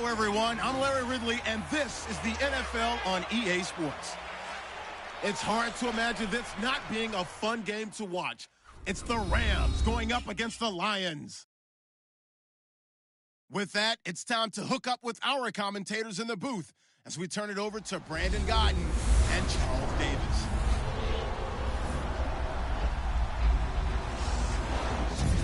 Hello, everyone. I'm Larry Ridley, and this is the NFL on EA Sports. It's hard to imagine this not being a fun game to watch. It's the Rams going up against the Lions. With that, it's time to hook up with our commentators in the booth as we turn it over to Brandon Godden and Charles Davis.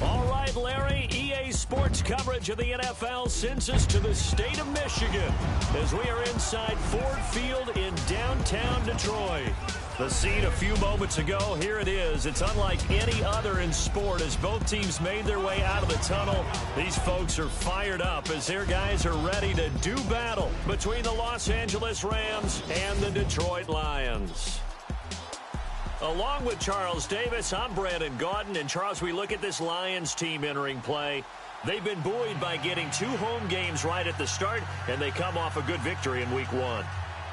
All right, Larry, EA Sports coverage of the NFL sends us to the state of Michigan as we are inside Ford Field in downtown Detroit. The scene a few moments ago, here it is. It's unlike any other in sport as both teams made their way out of the tunnel. These folks are fired up as their guys are ready to do battle between the Los Angeles Rams and the Detroit Lions. Along with Charles Davis, I'm Brandon Gaudin. And Charles, we look at this Lions team entering play. They've been buoyed by getting 2 home games right at the start, and they come off a good victory in Week 1.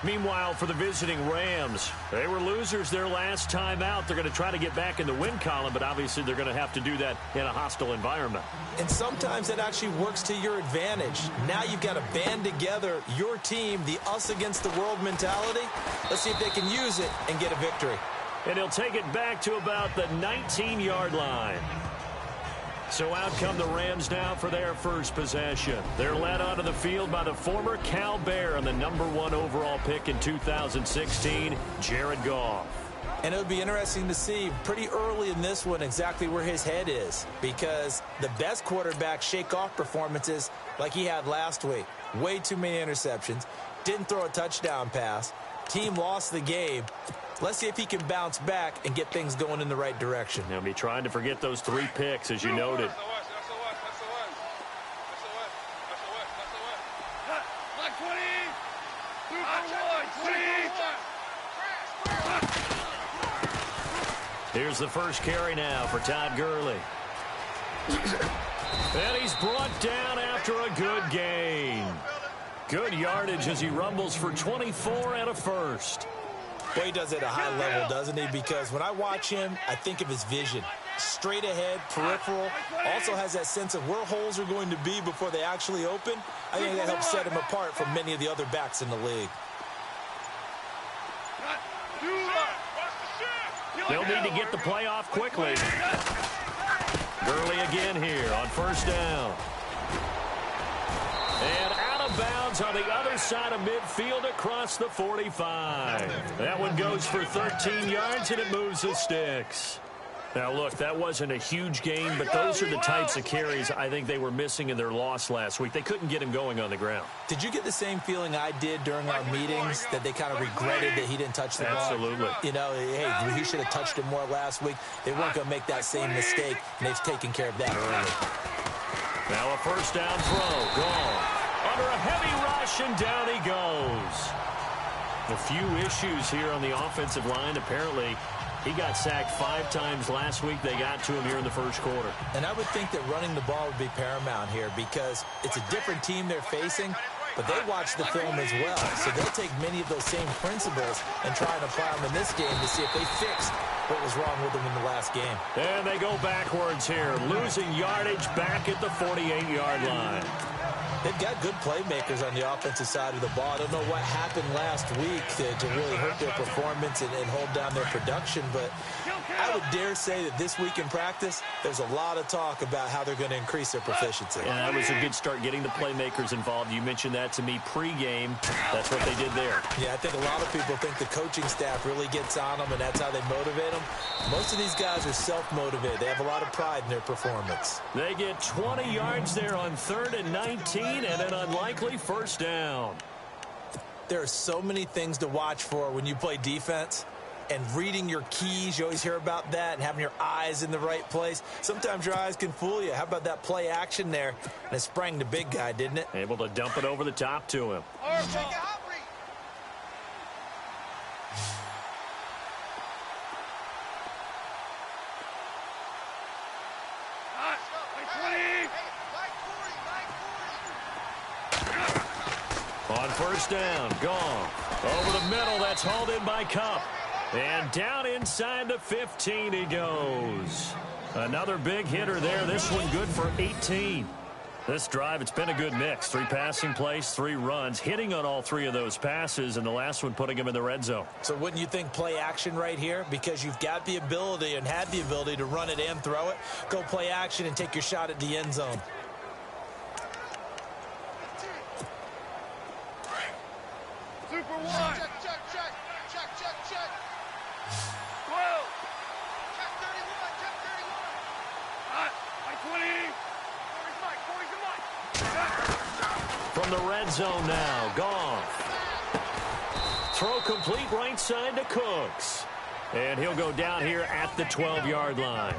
Meanwhile, for the visiting Rams, they were losers their last time out. They're going to try to get back in the win column, but obviously they're going to have to do that in a hostile environment. And sometimes it actually works to your advantage. Now you've got to band together your team, the us against the world mentality. Let's see if they can use it and get a victory. And he'll take it back to about the 19-yard line. So out come the Rams now for their first possession. They're led onto the field by the former Cal Bear and the #1 overall pick in 2016, Jared Goff. And it would be interesting to see pretty early in this one exactly where his head is, because the best quarterbacks shake off performances like he had last week. Way too many interceptions. Didn't throw a touchdown pass. Team lost the game. Let's see if he can bounce back and get things going in the right direction. He'll be trying to forget those 3 picks, as you noted. Here's the first carry now for Todd Gurley. And he's brought down after a good gain. Good yardage as he rumbles for 24 and a first. Well, he does it at a high level, doesn't he? Because when I watch him, I think of his vision. Straight ahead, peripheral. Also has that sense of where holes are going to be before they actually open. I think that helps set him apart from many of the other backs in the league. They'll need to get the play off quickly. Gurley again here on first down. And out of bounds on the other side of midfield across the 45. That one goes for 13 yards, and it moves the sticks. Now, look, that wasn't a huge gain, but those are the types of carries I think they were missing in their loss last week. They couldn't get him going on the ground. Did you get the same feeling I did during our meetings, that they kind of regretted that he didn't touch the ball? Absolutely. You know, hey, he should have touched it more last week. They weren't going to make that same mistake, and they've taken care of that early. Now a first down throw, gone. Under a heavy rush, and down he goes. A few issues here on the offensive line. Apparently, he got sacked 5 times last week. They got to him here in the first quarter. And I would think that running the ball would be paramount here, because it's a different team they're facing, but they watch the film as well. So they'll take many of those same principles and try and apply them in this game to see if they fixed what was wrong with them in the last game. And they go backwards here, losing yardage back at the 48-yard line. They've got good playmakers on the offensive side of the ball. I don't know what happened last week to really hurt their performance and hold down their production, but I would dare say that this week in practice, there's a lot of talk about how they're going to increase their proficiency. And that was a good start, getting the playmakers involved. You mentioned that to me pregame. That's what they did there. Yeah, I think a lot of people think the coaching staff really gets on them, and that's how they motivate them. Most of these guys are self-motivated. They have a lot of pride in their performance. They get 20 yards there on 3rd and 19 and an unlikely first down. There are so many things to watch for when you play defense. And reading your keys, you always hear about that, and having your eyes in the right place. Sometimes your eyes can fool you. How about that play action there? And it sprang the big guy, didn't it? Able to dump it over the top to him. On first down, gone. Over the middle, that's hauled in by Kupp. And down inside the 15 he goes. Another big hitter there. This one good for 18. This drive, it's been a good mix. 3 passing plays, 3 runs, hitting on all 3 of those passes, and the last one putting him in the red zone. So wouldn't you think play action right here? Because you've got the ability and had the ability to run it and throw it. Go play action and take your shot at the end zone. Super one. Check, check, check, check, check, check. 12. Check 31, check 31. Hot, like 20. 40's Mike, 40's Mike. From the red zone now, Goff. Throw complete right side to Cooks. And he'll go down here at the 12-yard line.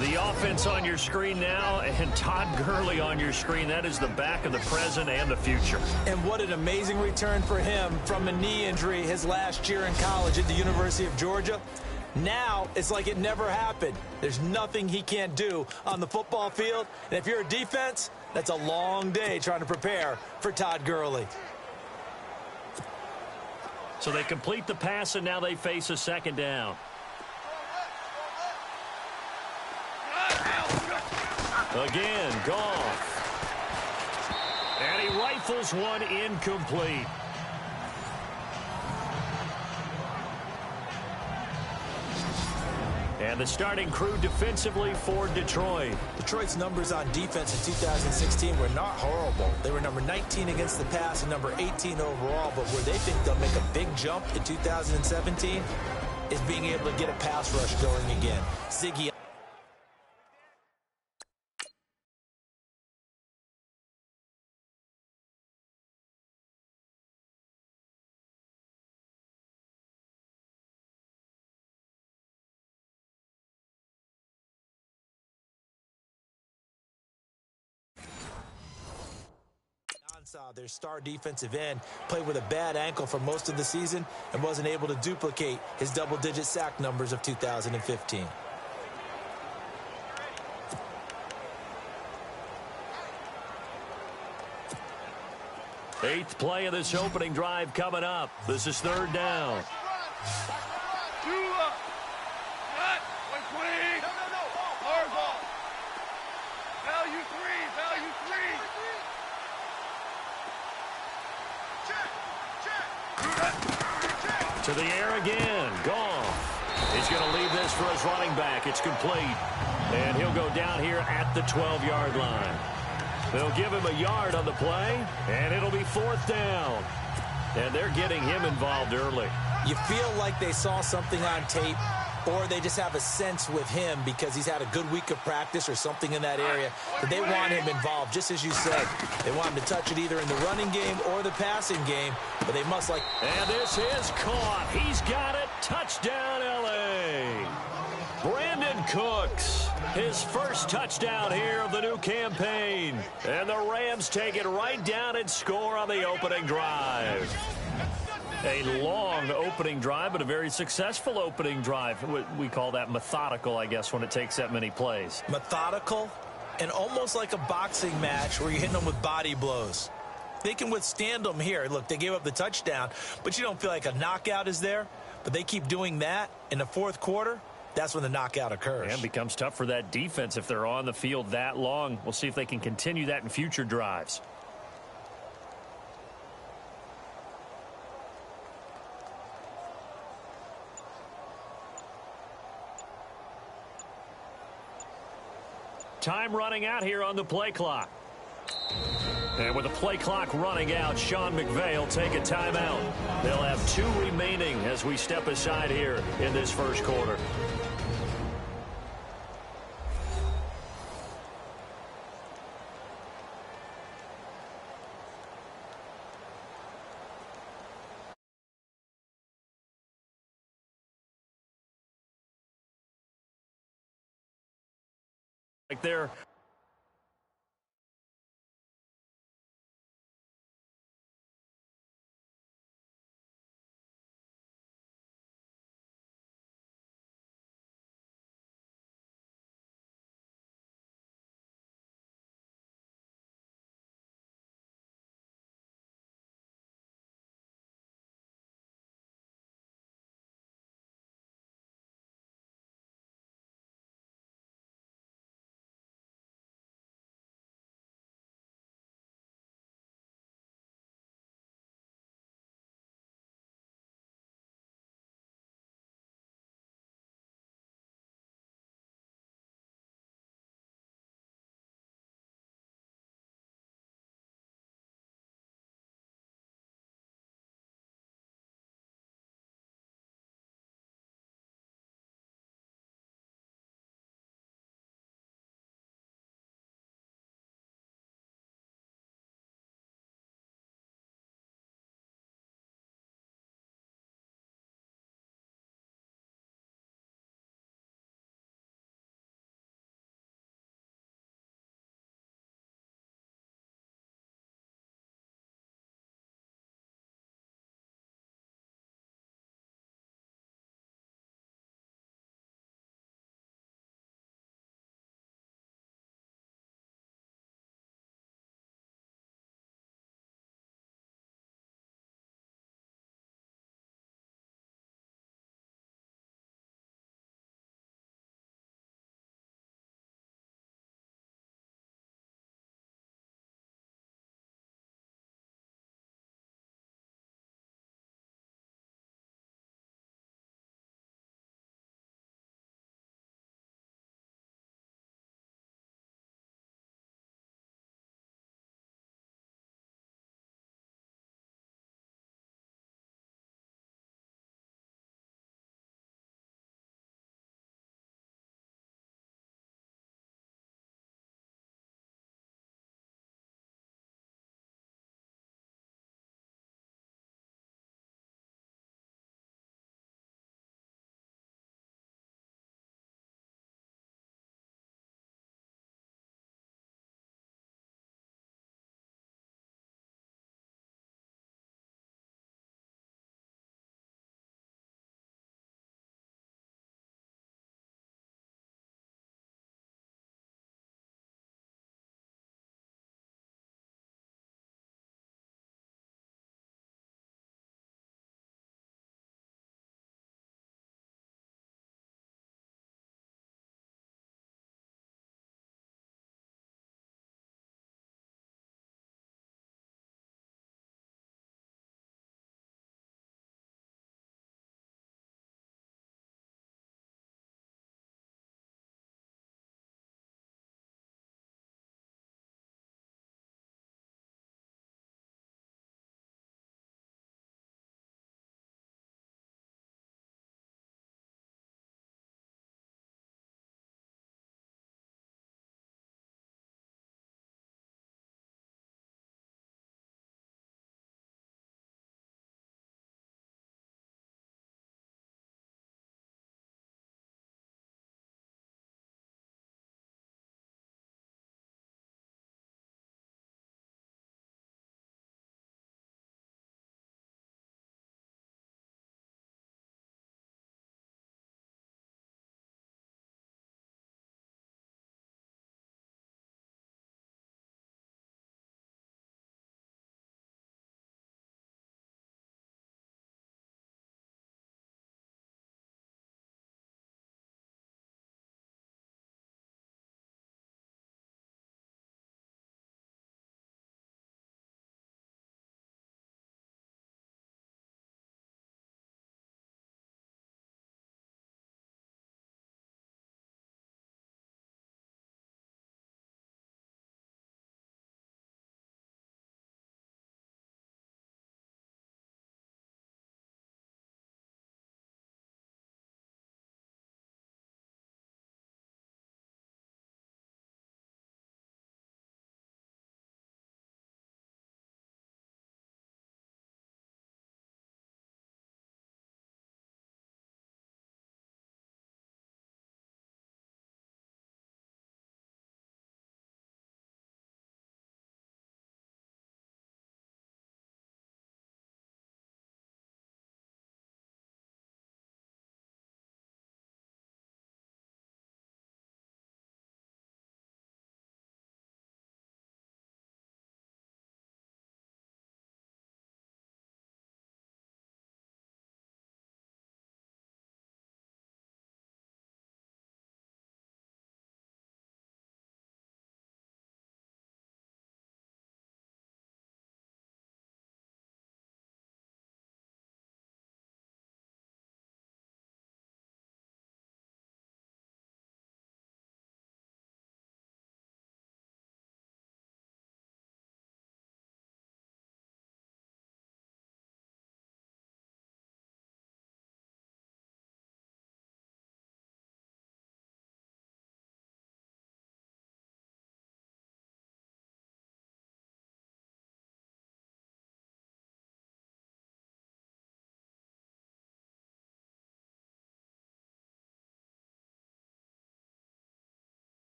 The offense on your screen now, and Todd Gurley on your screen. That is the back of the present and the future. And what an amazing return for him from a knee injury his last year in college at the University of Georgia. Now it's like it never happened. There's nothing he can't do on the football field. And if you're a defense, that's a long day trying to prepare for Todd Gurley. So they complete the pass, and now they face a second down. Again, Goff. And he rifles one incomplete. And the starting crew defensively for Detroit. Detroit's numbers on defense in 2016 were not horrible. They were number 19 against the pass and number 18 overall. But where they think they'll make a big jump in 2017 is being able to get a pass rush going again. Ziggy. Their star defensive end played with a bad ankle for most of the season and wasn't able to duplicate his double-digit sack numbers of 2015. Eighth play of this opening drive coming up. This is third down. To the air again. Goff. He's going to leave this for his running back. It's complete. And he'll go down here at the 12-yard line. They'll give him a yard on the play, and it'll be fourth down. And they're getting him involved early. You feel like they saw something on tape, or they just have a sense with him because he's had a good week of practice or something in that area that they want him involved, just as you said. They want him to touch it either in the running game or the passing game, but they must like... And this is caught. He's got it. Touchdown, L.A. Brandon Cooks, his first touchdown here of the new campaign. And the Rams take it right down and score on the opening drive. A long opening drive, but a very successful opening drive. We call that methodical, I guess, when it takes that many plays. Methodical and almost like a boxing match where you're hitting them with body blows. They can withstand them here. Look, they gave up the touchdown, but you don't feel like a knockout is there. But they keep doing that in the fourth quarter. That's when the knockout occurs. And becomes tough for that defense if they're on the field that long. We'll see if they can continue that in future drives. Time running out here on the play clock. And with the play clock running out, Sean McVay will take a timeout. They'll have 2 remaining as we step aside here in this first quarter. Like they're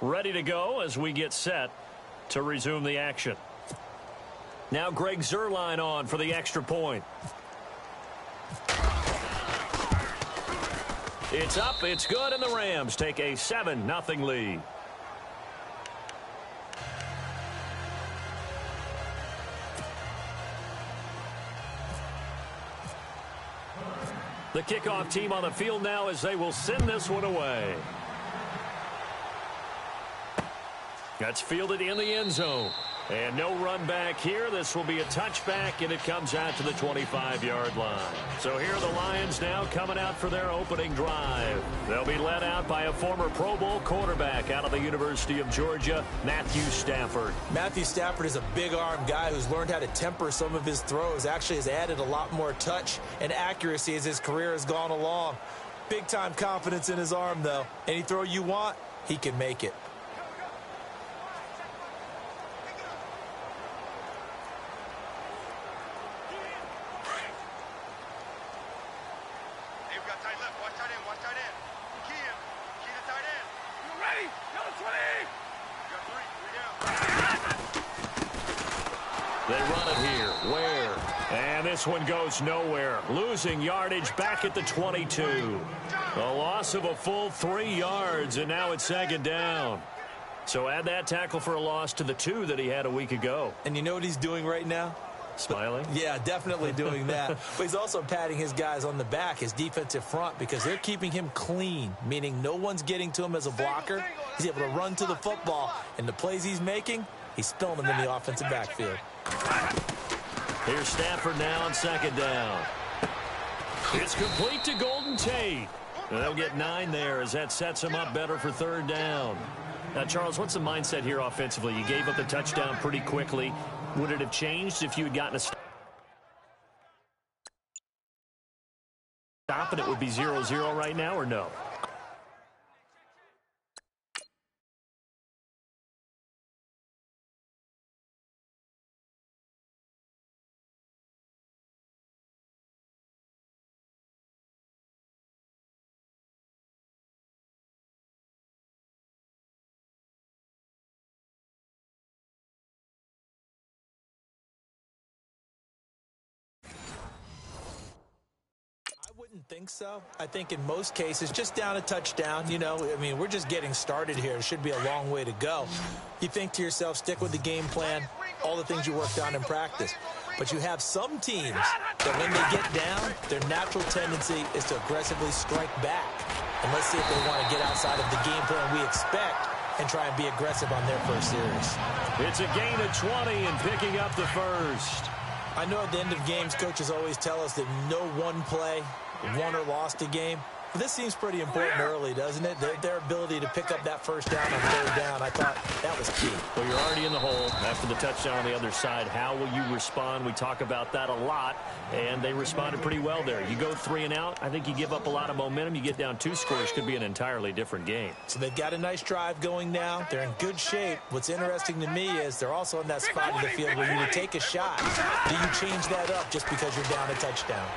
ready to go as we get set to resume the action. Now Greg Zuerlein on for the extra point. It's up, it's good, and the Rams take a 7-0 lead. The kickoff team on the field now as they will send this one away. That's fielded in the end zone. And no run back here. This will be a touchback, and it comes out to the 25-yard line. So here are the Lions now coming out for their opening drive. They'll be led out by a former Pro Bowl quarterback out of the University of Georgia, Matthew Stafford. Matthew Stafford is a big-arm guy who's learned how to temper some of his throws. Actually has added a lot more touch and accuracy as his career has gone along. Big-time confidence in his arm, though. Any throw you want, he can make it. They run it here. Where? And this one goes nowhere. Losing yardage back at the 22. A loss of a full 3 yards, and now it's second down. So add that tackle for a loss to the 2 that he had a week ago. And you know what he's doing right now? Smiling? Yeah, definitely doing that. But he's also patting his guys on the back, his defensive front, because they're keeping him clean, meaning no one's getting to him as a blocker. He's able to run to the football, and the plays he's making, he's spilling them in the offensive backfield. Here's Stafford now on second down. It's complete to Golden Tate. They'll get 9 there as that sets him up better for third down. Now, Charles, what's the mindset here offensively? You gave up the touchdown pretty quickly. Would it have changed if you had gotten a stop and it would be 0-0 right now, or no? Wouldn't think so. I think in most cases, just down a touchdown, you know, I mean, we're just getting started here. It should be a long way to go. You think to yourself, stick with the game plan, all the things you worked on in practice. But you have some teams that when they get down, their natural tendency is to aggressively strike back. And let's see if they want to get outside of the game plan we expect and try and be aggressive on their first series. It's a gain of 20 and picking up the first. I know at the end of games, coaches always tell us that no one play won or lost a game. But this seems pretty important early, doesn't it? Their ability to pick up that first down on third down, I thought that was key. Well, you're already in the hole after the touchdown on the other side. How will you respond? We talk about that a lot, and they responded pretty well there. You go 3 and out, I think you give up a lot of momentum. You get down 2 scores, could be an entirely different game. So they've got a nice drive going now. They're in good shape. What's interesting to me is they're also in that spot in the field where you would take a shot. Do you change that up just because you're down a touchdown?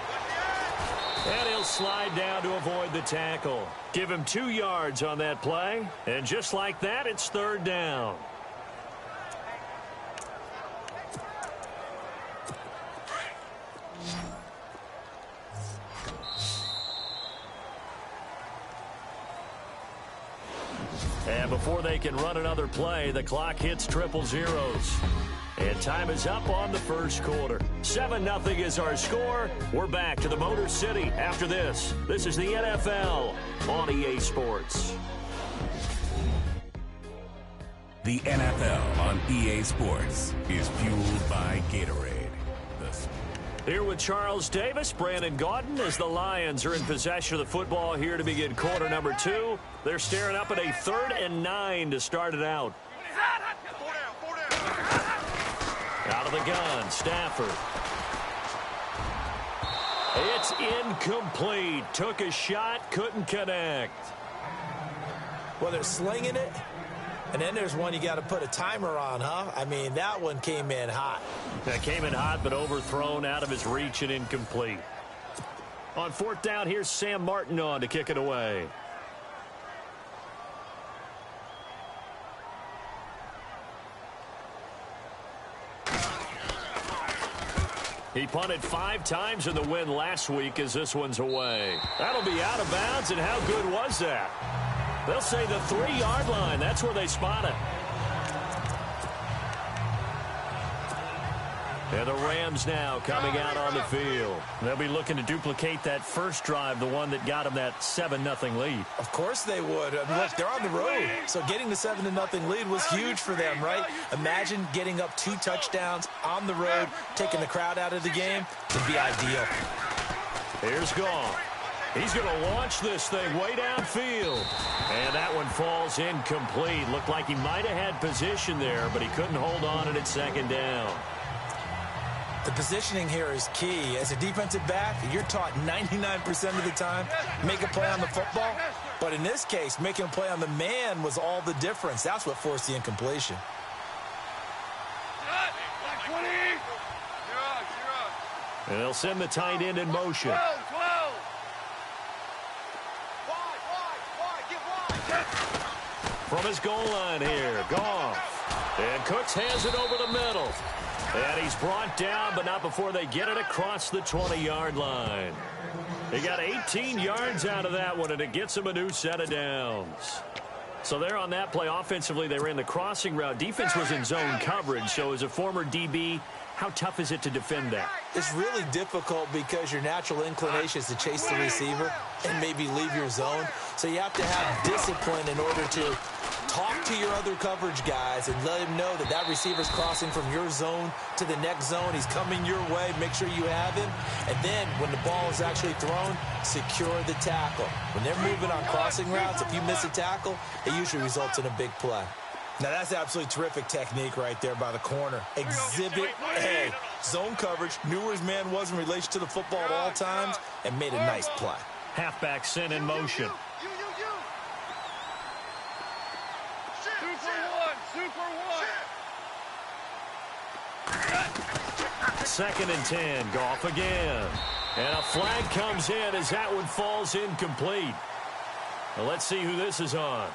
And he'll slide down to avoid the tackle. Give him 2 yards on that play. And just like that, it's third down. And before they can run another play, the clock hits triple zeros. And time is up on the first quarter. 7-0 is our score. We're back to the Motor City after this. This is the NFL on EA Sports. The NFL on EA Sports is fueled by Gatorade. Here with Charles Davis, Brandon Gaudin, as the Lions are in possession of the football here to begin quarter number 2. They're staring up at a 3rd and 9 to start it out. Out of the gun, Stafford. It's incomplete. Took a shot, couldn't connect. Well, they're slinging it. And then there's one you got to put a timer on, huh? I mean, that one came in hot. That came in hot, but overthrown out of his reach and incomplete. On 4th down, here's Sam Martin on to kick it away. He punted 5 times in the win last week as this one's away. That'll be out of bounds, and how good was that? They'll say the 3-yard line. That's where they spot it. And the Rams now coming out on the field. They'll be looking to duplicate that first drive, the one that got them that 7-0 lead. Of course they would. I mean, look, they're on the road. So getting the 7-0 lead was huge for them, right? Imagine getting up 2 touchdowns on the road, taking the crowd out of the game. It'd be ideal. Here's Goff. He's going to launch this thing way downfield. And that one falls incomplete. Looked like he might have had position there, but he couldn't hold on at second down. The positioning here is key. As a defensive back, you're taught 99% of the time, make a play on the football. But in this case, making a play on the man was all the difference. That's what forced the incompletion. And they'll send the tight end in motion. From his goal line here, Goff. And Cooks has it over the middle. And he's brought down, but not before they get it across the 20-yard line. They got 18 yards out of that one, and it gets them a new set of downs. So there on that play, offensively, they ran the crossing route. Defense was in zone coverage, so as a former DB, how tough is it to defend that? It's really difficult because your natural inclination is to chase the receiver and maybe leave your zone. So you have to have discipline in order to talk to your other coverage guys and let him know that that receiver's crossing from your zone to the next zone. He's coming your way. Make sure you have him. And then when the ball is actually thrown, secure the tackle. When they're moving on crossing routes, if you miss a tackle, it usually results in a big play. Now, that's absolutely terrific technique right there by the corner. Exhibit A. Zone coverage, knew where his man was in relation to the football at all times, and made a nice play. Halfback sent in motion. Second and 10, Goff again. And a flag comes in as that one falls incomplete. Well, let's see who this is on.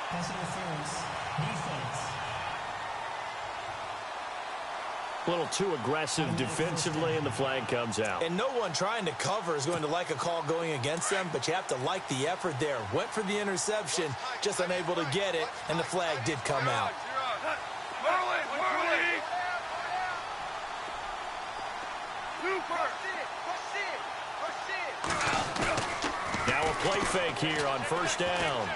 Pass interference. Defense. A little too aggressive defensively, and the flag comes out. And no one trying to cover is going to like a call going against them, but you have to like the effort there. Went for the interception, just unable to get it, and the flag did come out. Now a play fake here on first down.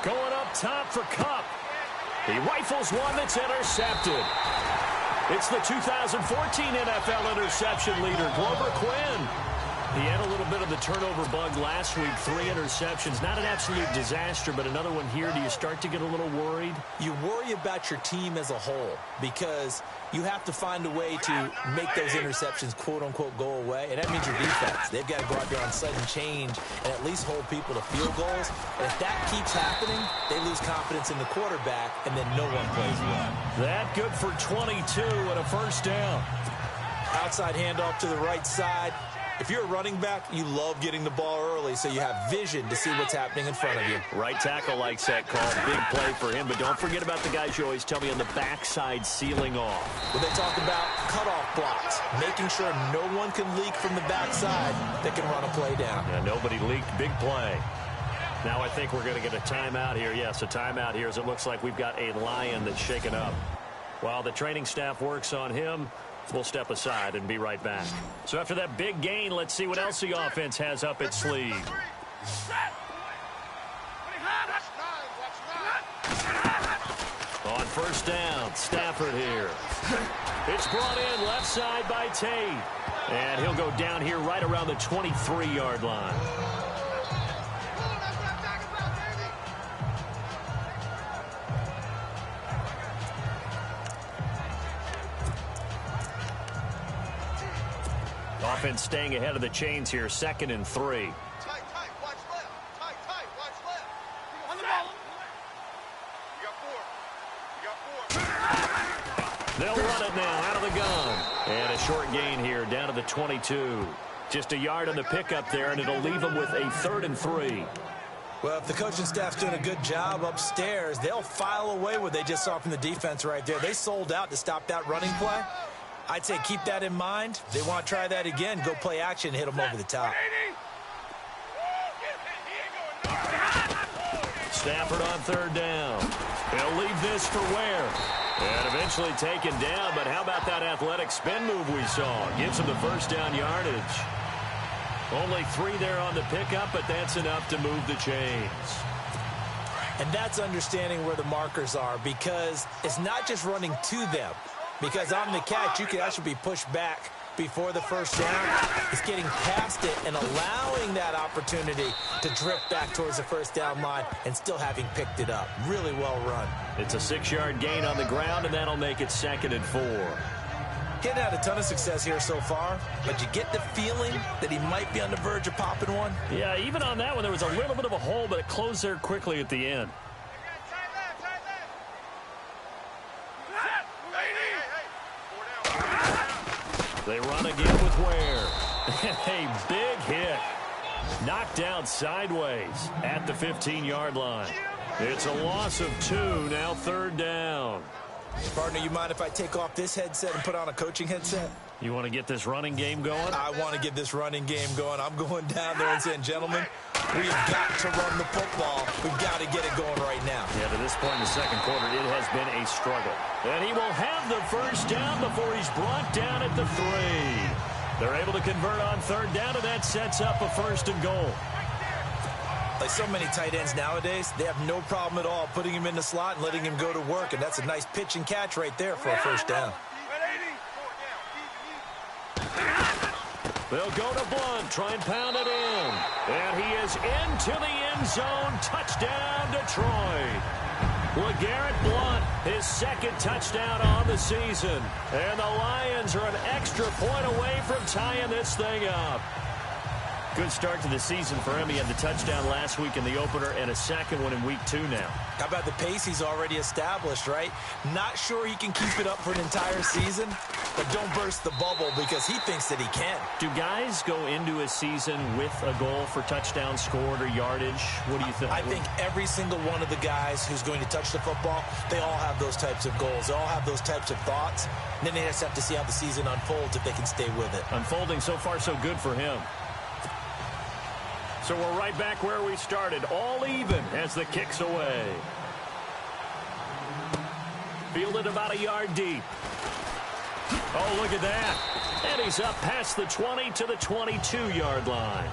Going up top for Kupp. He rifles one that's intercepted. It's the 2014 NFL interception leader, Glover Quinn. He had a little bit of the turnover bug last week, 3 interceptions. Not an absolute disaster, but another one here. Do you start to get a little worried? You worry about your team as a whole because you have to find a way to make those interceptions, quote-unquote, go away, and that means your defense. They've got to go out there on sudden change and at least hold people to field goals. And if that keeps happening, they lose confidence in the quarterback, and then no one plays well. That good for 22 and a first down. Outside handoff to the right side. If you're a running back, you love getting the ball early so you have vision to see what's happening in front of you. Right tackle likes that call. Big play for him, but don't forget about the guys you always tell me on the backside sealing off. When they talk about cutoff blocks, making sure no one can leak from the backside that can run a play down. Yeah, nobody leaked. Big play. Now I think we're going to get a timeout here. Yes, a timeout here as it looks like we've got a Lion that's shaken up. While the training staff works on him, we'll step aside and be right back. So after that big gain, let's see what else the offense has up its sleeve. On first down, Stafford here. It's brought in left side by Tate. And he'll go down here right around the 23-yard line. Offense staying ahead of the chains here, 2nd and 3. Tight, watch left. Tight, watch left. On the ball. You got 4. They'll run it now out of the gun. And a short gain here down to the 22. Just a yard on the pickup there, and it'll leave them with a 3rd and 3. Well, if the coaching staff's doing a good job upstairs, they'll file away what they just saw from the defense right there. They sold out to stop that running play. I'd say keep that in mind. If they want to try that again, go play action and hit them over the top. Stafford on third down. He'll leave this for Ware. And eventually taken down, but how about that athletic spin move we saw? Gives him the first down yardage. Only 3 there on the pickup, but that's enough to move the chains. And that's understanding where the markers are, because it's not just running to them. Because on the catch, you can actually be pushed back before the first down. It's getting past it and allowing that opportunity to drift back towards the first down line and still having picked it up. Really well run. It's a 6-yard gain on the ground, and that'll make it 2nd and 4. Getting had a ton of success here so far, but you get the feeling that he might be on the verge of popping one. Yeah, even on that one, there was a little bit of a hole, but it closed there quickly at the end. They run again with Ware. A big hit. Knocked down sideways at the 15-yard line. It's a loss of 2, now 3rd down. Partner, you mind if I take off this headset and put on a coaching headset? You want to get this running game going? I want to get this running game going. I'm going down there and saying, gentlemen, we've got to run the football. We've got to get it going right now. Yeah, to this point in the second quarter, it has been a struggle. And he will have the first down before he's brought down at the 3. They're able to convert on 3rd down, and that sets up a 1st and goal. Like so many tight ends nowadays, they have no problem at all putting him in the slot and letting him go to work, and that's a nice pitch and catch right there for a 1st down. They'll go to Blunt, try and pound it in. And he is into the end zone. Touchdown, Detroit. LeGarrette Blunt, his 2nd touchdown on the season. And the Lions are an extra point away from tying this thing up. Good start to the season for him. He had the touchdown last week in the opener and a 2nd one in week 2 now. How about the pace he's already established, right? Not sure he can keep it up for an entire season, but don't burst the bubble because he thinks that he can. Do guys go into a season with a goal for touchdown scored or yardage? What do you think? I think every single one of the guys who's going to touch the football, they all have those types of goals. They all have those types of thoughts. And then they just have to see how the season unfolds if they can stay with it. Unfolding so far so good for him. So we're right back where we started, all even as the kick's away. Fielded about a yard deep. Oh, look at that. And he's up past the 20 to the 22-yard line.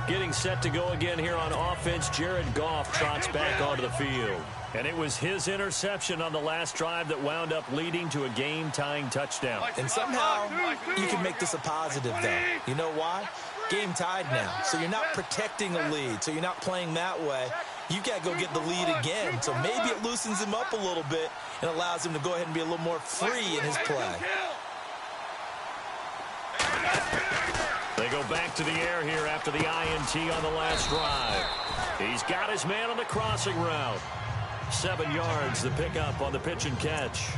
Getting set to go again here on offense, Jared Goff trots back onto the field. And it was his interception on the last drive that wound up leading to a game-tying touchdown. And somehow you can make this a positive, though. You know why? Game tied now. So you're not protecting a lead. So you're not playing that way. You got to go get the lead again. So maybe it loosens him up a little bit and allows him to go ahead and be a little more free in his play. They go back to the air here after the INT on the last drive. He's got his man on the crossing route. 7 yards, the pickup on the pitch and catch.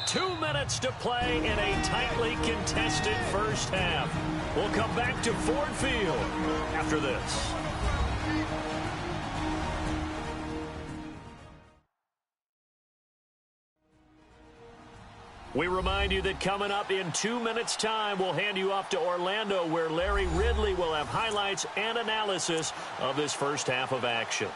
2 minutes to play in a tightly contested first half. We'll come back to Ford Field after this. We remind you that coming up in 2 minutes' time, we'll hand you off to Orlando, where Larry Ridley will have highlights and analysis of this first half of action.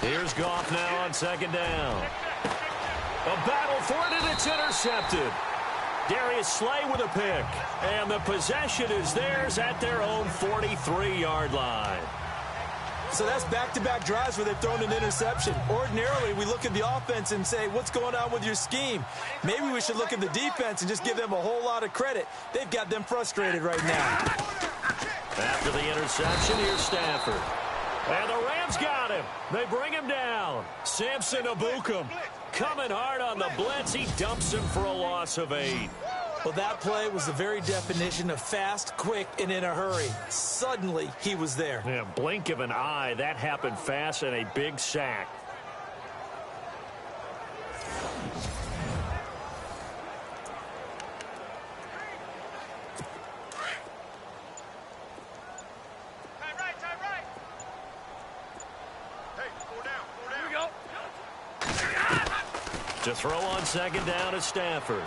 Here's Goff now on 2nd down. A battle for it, and it's intercepted. Darius Slay with a pick. And the possession is theirs at their own 43-yard line. So that's back-to-back drives where they've thrown an interception. Ordinarily, we look at the offense and say, what's going on with your scheme? Maybe we should look at the defense and just give them a whole lot of credit. They've got them frustrated right now. After the interception, here's Stafford. And the Rams got him. They bring him down. Samson Ebukam coming hard on the blitz. He dumps him for a loss of 8. Well, that play was the very definition of fast, quick, and in a hurry. Suddenly, he was there. Yeah, blink of an eye. That happened fast and a big sack. To throw on second down is Stafford.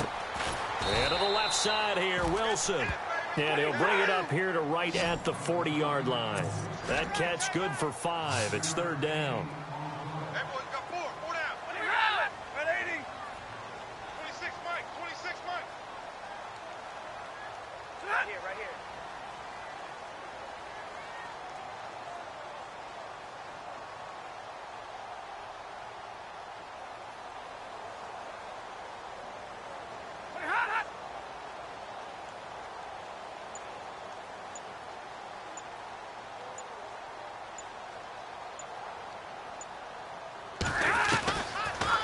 And to the left side here, Wilson. And he'll bring it up here to right at the 40-yard line. That catch good for 5. It's third down. Everyone's got 4 down. At 80. 26, Mike. 26, Mike. Right here, right here.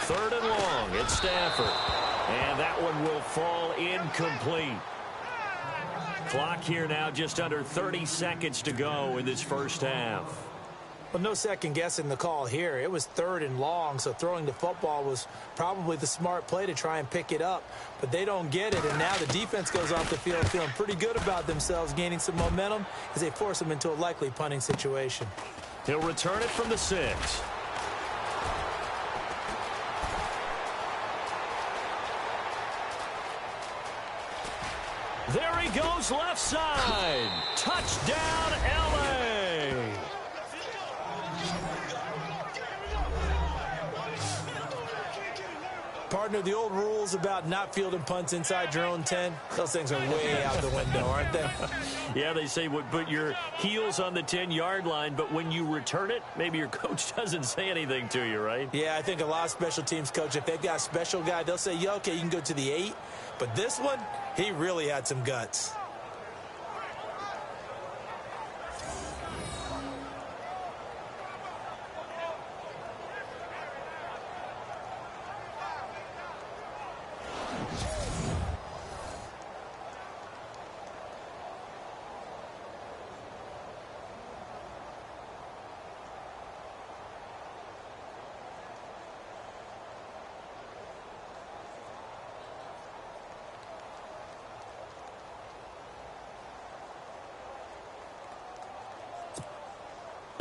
Third and long, it's Stafford. And that one will fall incomplete. Clock here now just under 30 seconds to go in this first half. Well, no second guessing the call here. It was third and long, so throwing the football was probably the smart play to try and pick it up. But they don't get it, and now the defense goes off the field feeling pretty good about themselves, gaining some momentum as they force them into a likely punting situation. He'll return it from the 6. There he goes, left side. Touchdown, L.A. Partner, the old rules about not fielding punts inside your own 10, those things are way out the window, aren't they? Yeah, they say put your heels on the 10-yard line, but when you return it, maybe your coach doesn't say anything to you, right? Yeah, I think a lot of special teams coach, if they've got a special guy, they'll say, yeah, okay, you can go to the 8. But this one, he really had some guts.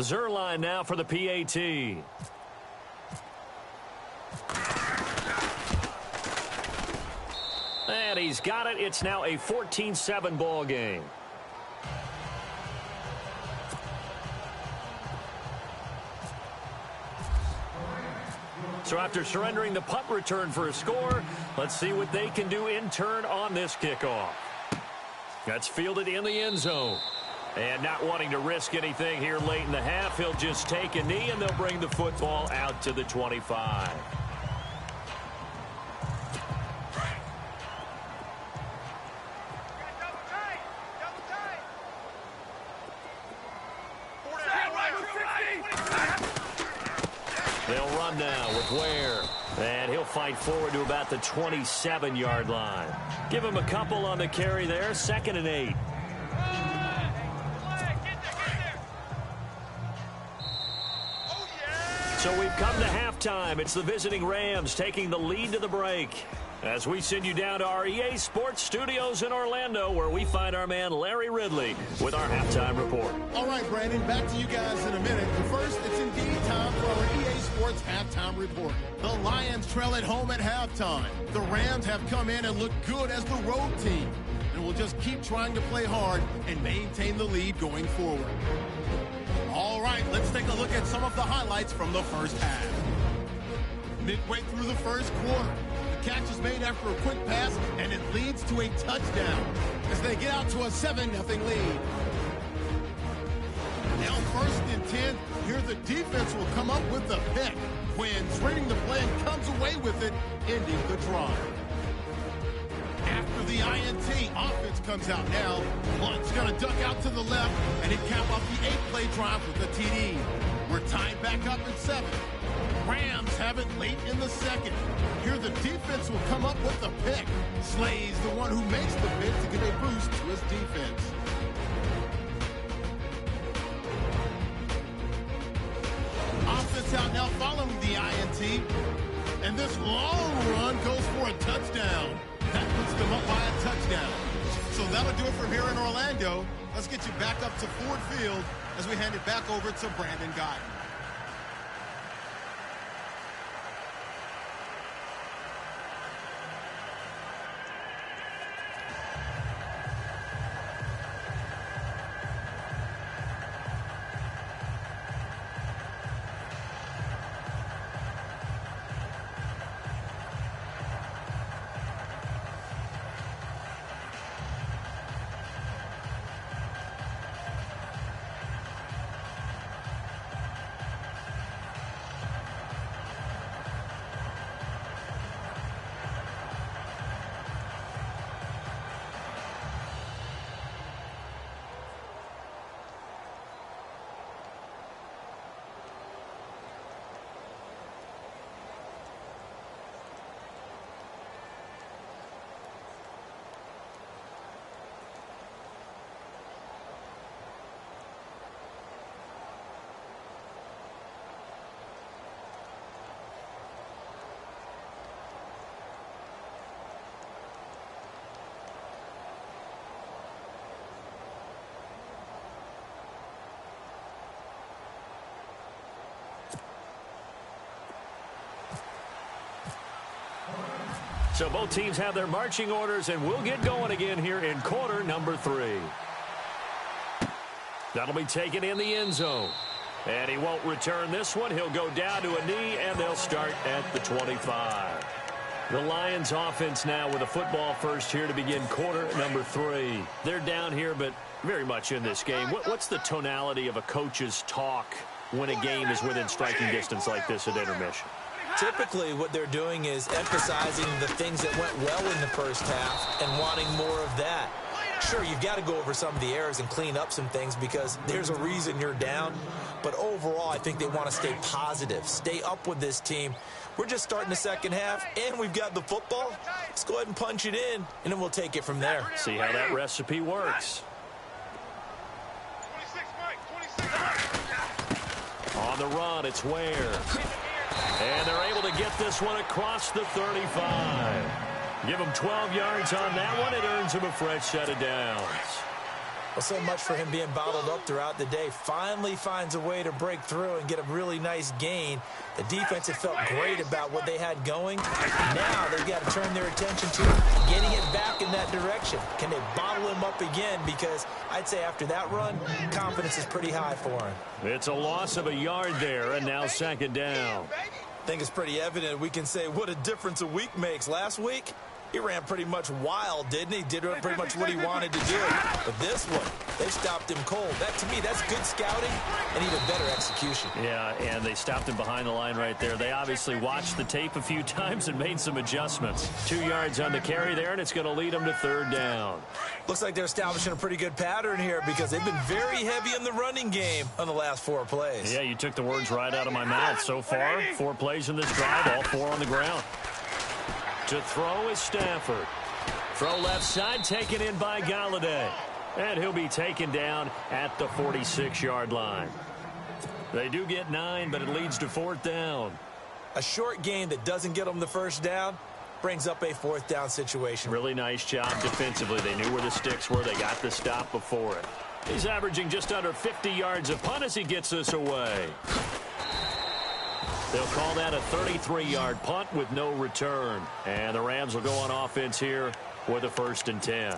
Zerline now for the PAT. And he's got it. It's now a 14-7 ball game. So after surrendering the punt return for a score, let's see what they can do in turn on this kickoff. That's fielded in the end zone. And not wanting to risk anything here late in the half, he'll just take a knee, and they'll bring the football out to the 25. They'll run now with Ware. And he'll fight forward to about the 27-yard line. Give him a couple on the carry there. 2nd and 8. So we've come to halftime. It's the visiting Rams taking the lead to the break. As we send you down to our EA Sports Studios in Orlando, where we find our man Larry Ridley with our halftime report. All right, Brandon, back to you guys in a minute. But first, it's indeed time for our EA Sports halftime report. The Lions trail at home at halftime. The Rams have come in and looked good as the road team, and will just keep trying to play hard and maintain the lead going forward. All right, let's take a look at some of the highlights from the first half. Midway through the first quarter, the catch is made after a quick pass, and it leads to a touchdown as they get out to a 7-0 lead. Now 1st and 10, here the defense will come up with the pick. Quinn's reading the play and comes away with it, ending the drive. After the INT, offense comes out now. Blunt's going to duck out to the left, and he cap off the 8-play drive with the TD. We're tied back up at 7. Rams have it late in the second. Here the defense will come up with the pick. Slay's the one who makes the pick to give a boost to his defense. Offense out now following the INT. And this long run goes for a touchdown. That puts them up by a touchdown. So that'll do it from here in Orlando. Let's get you back up to Ford Field as we hand it back over to Brandon Gott. So both teams have their marching orders, and we'll get going again here in quarter number 3. That'll be taken in the end zone. And he won't return this one. He'll go down to a knee, and they'll start at the 25. The Lions offense now with a football first here to begin quarter number 3. They're down here, but very much in this game. What's the tonality of a coach's talk when a game is within striking distance like this at intermission? Typically, what they're doing is emphasizing the things that went well in the first half and wanting more of that. Sure, you've got to go over some of the errors and clean up some things because there's a reason you're down. But overall, I think they want to stay positive, stay up with this team. We're just starting the second half, and we've got the football. Let's go ahead and punch it in, and then we'll take it from there. See how that recipe works. 26, Mike. On the run, it's Ware. And they're able to get this one across the 35. Give him 12 yards on that one. It earns him a fresh set of downs. Well, so much for him being bottled up throughout the day. Finally finds a way to break through and get a really nice gain. The defense had felt great about what they had going. Now they've got to turn their attention to getting it back in that direction. Can they bottle him up again? Because I'd say after that run, confidence is pretty high for him. It's a loss of a yard there, and now second down. I think it's pretty evident. We can say what a difference a week makes. Last week, he ran pretty much wild, didn't he? Did pretty much what he wanted to do. But this one, they stopped him cold. That, to me, that's good scouting and even better execution. Yeah, and they stopped him behind the line right there. They obviously watched the tape a few times and made some adjustments. 2 yards on the carry there, and it's going to lead them to third down. Looks like they're establishing a pretty good pattern here because they've been very heavy in the running game on the last 4 plays. Yeah, you took the words right out of my mouth. So far, 4 plays in this drive, all 4 on the ground. To throw is Stafford. Throw left side, taken in by Galladay. And he'll be taken down at the 46-yard line. They do get 9, but it leads to fourth down. A short gain that doesn't get them the first down brings up a fourth down situation. Really nice job defensively. They knew where the sticks were. They got the stop before it. He's averaging just under 50 yards a punt as he gets this away. They'll call that a 33-yard punt with no return. And the Rams will go on offense here with a 1st and 10.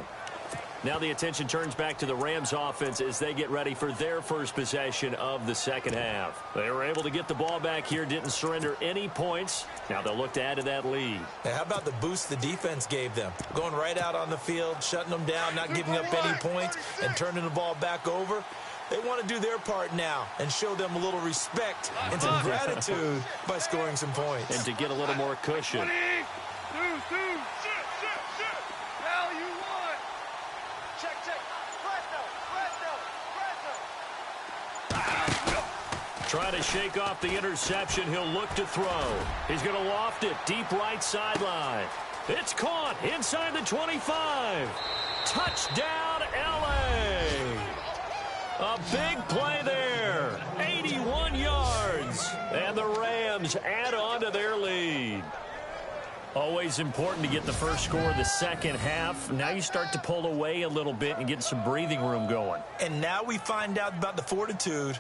Now the attention turns back to the Rams offense as they get ready for their first possession of the second half. They were able to get the ball back here, didn't surrender any points. Now they'll look to add to that lead. Now, how about the boost the defense gave them? Going right out on the field, shutting them down, not giving up any points, and turning the ball back over. They want to do their part now and show them a little respect and some gratitude by scoring some points. And to get a little more cushion. 2, 2, value 1. Check, check. Presto, presto, presto. Trying to shake off the interception. He'll look to throw. He's going to loft it deep right sideline. It's caught inside the 25. Touchdown, L.A. A big play there. 81 yards. And the Rams add on to their lead. Always important to get the first score of the second half. Now you start to pull away a little bit and get some breathing room going. And now we find out about the fortitude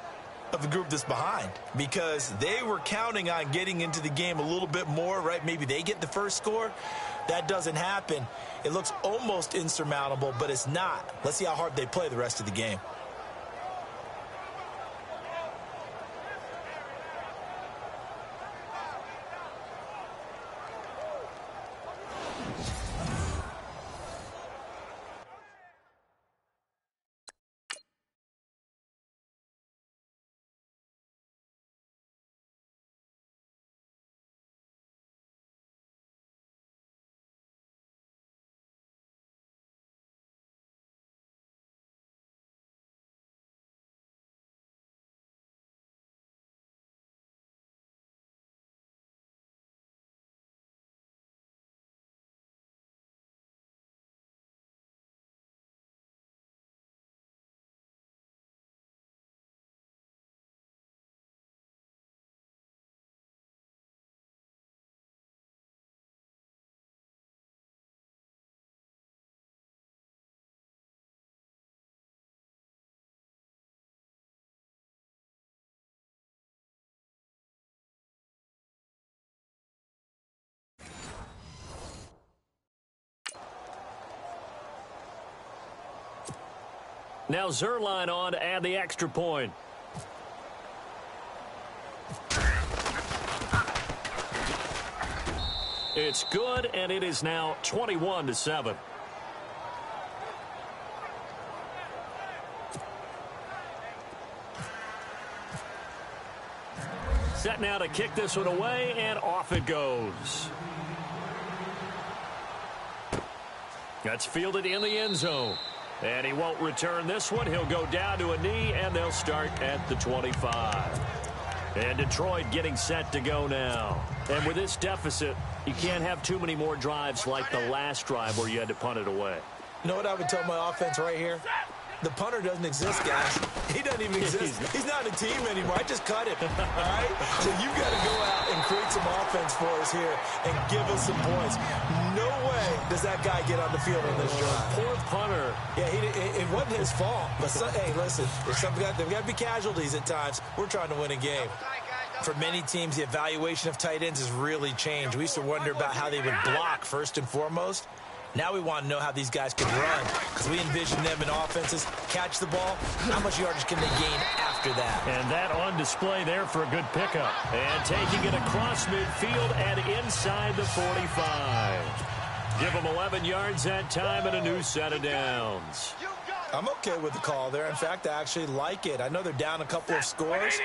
of the group that's behind, because they were counting on getting into the game a little bit more, right? Maybe they get the first score. That doesn't happen. It looks almost insurmountable, but it's not. Let's see how hard they play the rest of the game. Now Zerline on to add the extra point. It's good, and it is now 21-7. Set now to kick this one away, and off it goes. That's fielded in the end zone. And he won't return this one. He'll go down to a knee, and they'll start at the 25. And Detroit getting set to go now. And with this deficit, you can't have too many more drives like the last drive where you had to punt it away. You know what I would tell my offense right here? The punter doesn't exist, guys. He doesn't even exist. He's not a team anymore. I just cut him, all right? So you've got to go out and create some offense for us here and give us some points. No way does that guy get on the field on this drive. Poor punter. Yeah, it wasn't his fault. But, hey, listen, there's got to be casualties at times. We're trying to win a game. For many teams, the evaluation of tight ends has really changed. We used to wonder about how they would block first and foremost. Now we want to know how these guys can run, because we envision them in offenses catch the ball. How much yardage can they gain after that? And that on display there for a good pickup. And taking it across midfield and inside the 45. Give them 11 yards that time and a new set of downs. I'm okay with the call there. In fact, I actually like it. I know they're down a couple of scores,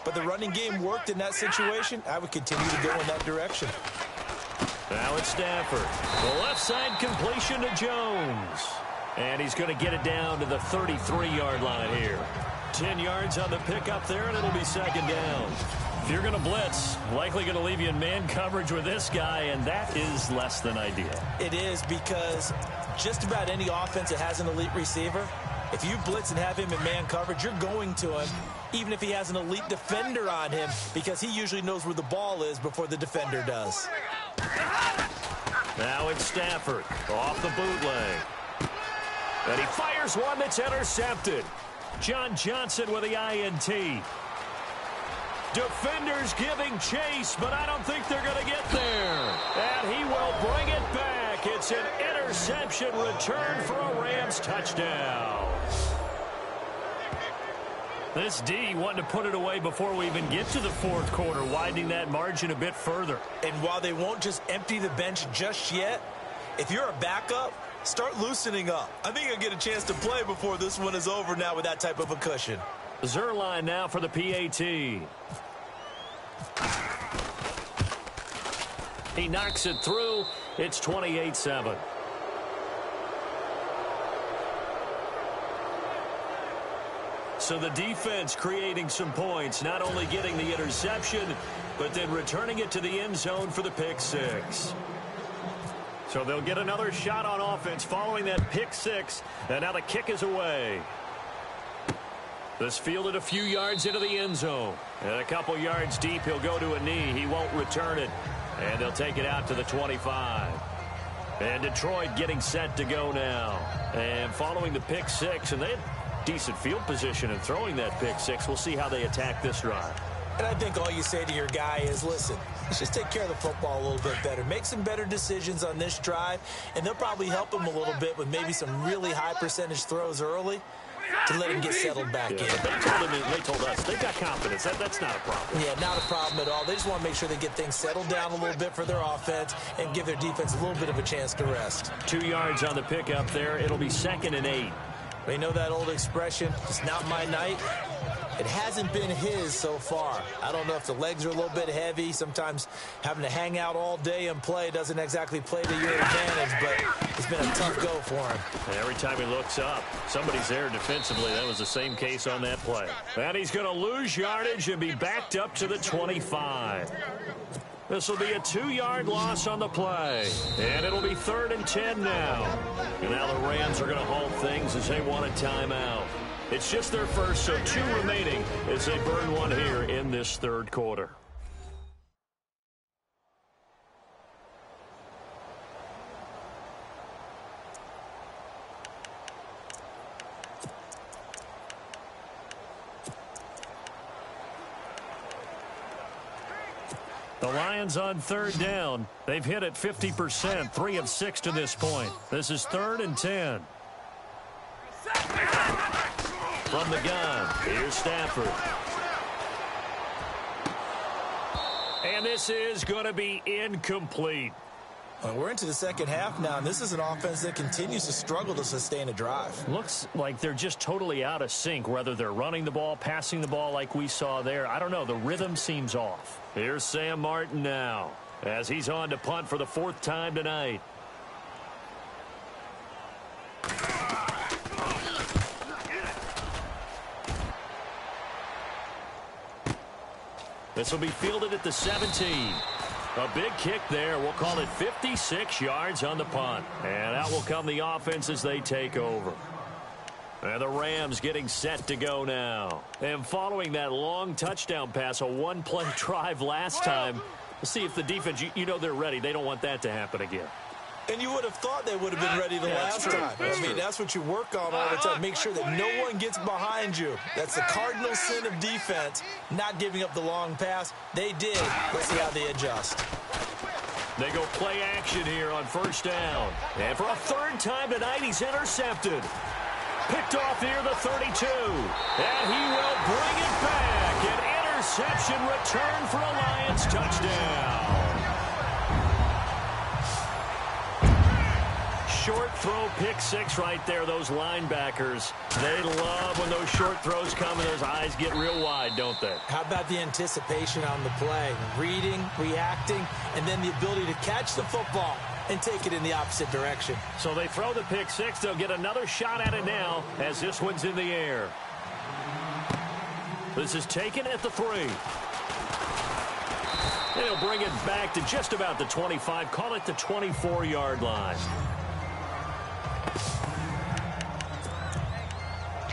but the running game worked in that situation. I would continue to go in that direction. Now it's Stafford. The left side completion to Jones. And he's going to get it down to the 33-yard line here. 10 yards on the pickup there, and it'll be second down. If you're going to blitz, likely going to leave you in man coverage with this guy, and that is less than ideal. It is, because just about any offense that has an elite receiver, if you blitz and have him in man coverage, you're going to him, even if he has an elite defender on him, because he usually knows where the ball is before the defender does. Now it's Stafford off the bootleg. And he fires one that's intercepted. John Johnson with the INT. Defenders giving chase, but I don't think they're going to get there. And he will bring it back. It's an interception return for a Rams touchdown. This D wanting to put it away before we even get to the fourth quarter, widening that margin a bit further. And while they won't just empty the bench just yet, if you're a backup, start loosening up. I think you'll get a chance to play before this one is over now with that type of a cushion. Zerline now for the PAT. He knocks it through. It's 28-7. So the defense creating some points, not only getting the interception, but then returning it to the end zone for the pick six. So they'll get another shot on offense following that pick six, and now the kick is away. This fielded a few yards into the end zone. And a couple yards deep, he'll go to a knee. He won't return it. And they'll take it out to the 25. And Detroit getting set to go now. And following the pick six, and they had decent field position in throwing that pick six. We'll see how they attack this drive. And I think all you say to your guy is, listen, let's just take care of the football a little bit better. Make some better decisions on this drive, and they'll probably help him a little bit with maybe some really high percentage throws early to let him get settled back in. They told us they've got confidence. That's not a problem. Yeah, not a problem at all. They just want to make sure they get things settled down a little bit for their offense and give their defense a little bit of a chance to rest. 2 yards on the pickup there. It'll be 2nd and 8. They know that old expression, it's not my night. It hasn't been his so far. I don't know if the legs are a little bit heavy. Sometimes having to hang out all day and play doesn't exactly play to your advantage, but it's been a tough go for him. And every time he looks up, somebody's there defensively. That was the same case on that play. And he's going to lose yardage and be backed up to the 25. This will be a 2-yard loss on the play. And it'll be 3rd and 10 now. And now the Rams are going to hold things as they want a timeout. It's just their first, so 2 remaining as they burn one here in this 3rd quarter. The Lions on 3rd down. They've hit it 50%, 3 of 6 to this point. This is 3rd and 10. From the gun, here's Stafford. And this is going to be incomplete. Well, we're into the second half now, and this is an offense that continues to struggle to sustain a drive. Looks like they're just totally out of sync, whether they're running the ball, passing the ball like we saw there. I don't know. The rhythm seems off. Here's Sam Martin now as he's on to punt for the 4th time tonight. This will be fielded at the 17. A big kick there. We'll call it 56 yards on the punt. And out will come the offense as they take over. And the Rams getting set to go now. And following that long touchdown pass, a 1-play drive last time, we'll see if the defense, you know they're ready. They don't want that to happen again. And you would have thought they would have been ready the last time. I mean, that's what you work on all the time. Make sure that no one gets behind you. That's the cardinal sin of defense, not giving up the long pass. They did. Let's see how they adjust. They go play action here on 1st down. And for a 3rd time tonight, he's intercepted. Picked off near the 32. And he will bring it back. An interception return for a Lions touchdown. Short throw pick 6 right there. Those linebackers, they love when those short throws come and those eyes get real wide, don't they? How about the anticipation on the play? Reading, reacting, and then the ability to catch the football and take it in the opposite direction. So they throw the pick 6. They'll get another shot at it now as this one's in the air. This is taken at the 3. They'll bring it back to just about the 25. Call it the 24-yard line.